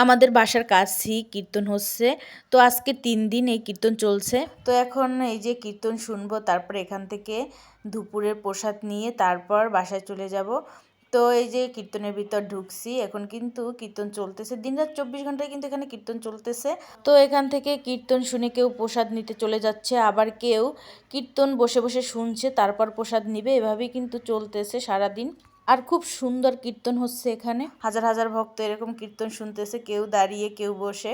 আমাদের বাসার কাছেই কীর্তন হচ্ছে। তো আজকে ৩ দিন এই কীর্তন চলছে। তো এখন এই যে কীর্তন শুনবো, তারপর এখান থেকে দুপুরের প্রসাদ নিয়ে তারপর বাসায় চলে যাব। তো এই যে কীর্তনের ভিতর ঢুকছি, এখন কিন্তু কীর্তন চলতেছে। দিনরাত ২৪ ঘন্টায় কিন্তু এখানে কীর্তন চলতেছে। তো এখান থেকে কীর্তন শুনে কেউ প্রসাদ নিতে চলে যাচ্ছে, আবার কেউ কীর্তন বসে বসে শুনছে তারপর প্রসাদ নিবে। এভাবেই কিন্তু চলতেছে সারাদিন। আর খুব সুন্দর কীর্তন হচ্ছে এখানে, হাজার হাজার ভক্ত এরকম কীর্তন শুনতেছে, কেউ দাঁড়িয়ে কেউ বসে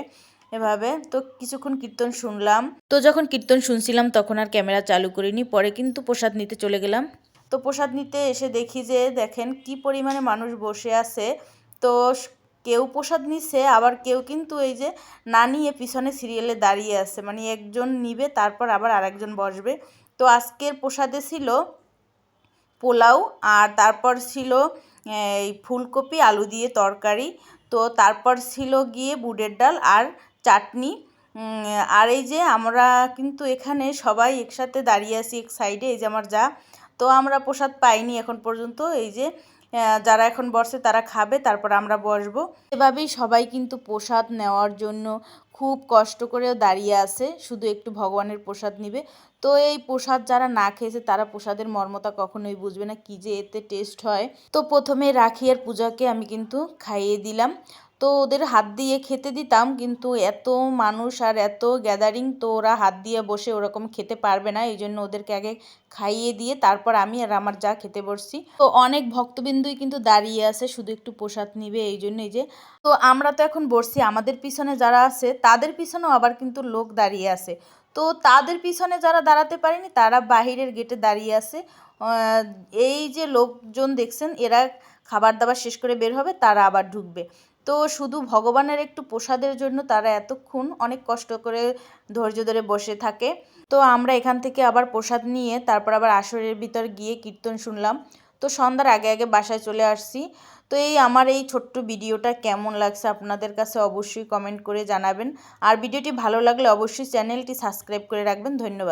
এভাবে। তো কিছুক্ষণ কীর্তন শুনলাম। তো যখন কীর্তন শুনছিলাম তখন আর ক্যামেরা চালু করিনি, পরে কিন্তু প্রসাদ নিতে চলে গেলাম। তো প্রসাদ নিতে এসে দেখি যে দেখেন কি পরিমাণে মানুষ বসে আছে। তো কেউ প্রসাদ নিচ্ছে, আবার কেউ কিন্তু এই যে না নিয়ে পিছনে সিরিয়ালে দাঁড়িয়ে আছে, মানে একজন নিবে তারপর আবার আরেকজন বসবে। তো আজকের প্রসাদে ছিল পোলাও, আর তারপর ছিল এই ফুলকপি আলু দিয়ে তরকারি। তো তারপর ছিল গিয়ে বুটের ডাল আর চাটনি। আর এই যে আমরা কিন্তু এখানে সবাই একসাথে দাঁড়িয়ে আছি এক সাইডে, এই যে আমার যা। তো আমরা প্রসাদ পাইনি এখন পর্যন্ত, এই যে যারা এখন বসে তারা খাবে, তারপর আমরা বসবো। এভাবেই সবাই কিন্তু প্রসাদ নেওয়ার জন্য খুব কষ্ট করেও দাঁড়িয়ে আছে, শুধু একটু ভগবানের প্রসাদ নিবে। তো এই প্রসাদ যারা না খেয়েছে তারা প্রসাদের মর্মতা কখনোই বুঝবে না, কি যে এতে টেস্ট হয়। তো প্রথমে রাখি আর পূজাকে আমি কিন্তু খাইয়ে দিলাম। তো ওদের হাত দিয়ে খেতে দিতাম, কিন্তু এত মানুষ আর এত গ্যাদারিং, তো ওরা হাত দিয়ে বসে ওরকম খেতে পারবে না, এই জন্য ওদেরকে আগে খাইয়ে দিয়ে তারপর আমি আর আমার যা খেতে বসছি। তো অনেক ভক্তবিন্দুই কিন্তু দাঁড়িয়ে আছে, শুধু একটু প্রসাদ নিবে এই জন্য। এই যে তো আমরা তো এখন বসছি, আমাদের পিছনে যারা আছে তাদের পিছনেও আবার কিন্তু লোক দাঁড়িয়ে আছে। তো তাদের পিছনে যারা দাঁড়াতে পারেনি তারা বাহিরের গেটে দাঁড়িয়ে আছে। এই যে লোকজন দেখছেন, এরা খাবার দাবার শেষ করে বের হবে, তারা আবার ঢুকবে। তো শুধু ভগবানের একটু প্রসাদের জন্য তারা এতক্ষণ অনেক কষ্ট করে ধৈর্য ধরে বসে থাকে। তো আমরা এখান থেকে আবার প্রসাদ নিয়ে তারপর আবার আসরের ভিতর গিয়ে কীর্তন শুনলাম। তো সন্ধ্যার আগে আগে বাসায় চলে আসছি। তো এই আমার এই ছোট্ট ভিডিওটা কেমন লাগছে আপনাদের কাছে অবশ্যই কমেন্ট করে জানাবেন। আর ভিডিওটি ভালো লাগলে অবশ্যই চ্যানেলটি সাবস্ক্রাইব করে রাখবেন। ধন্যবাদ।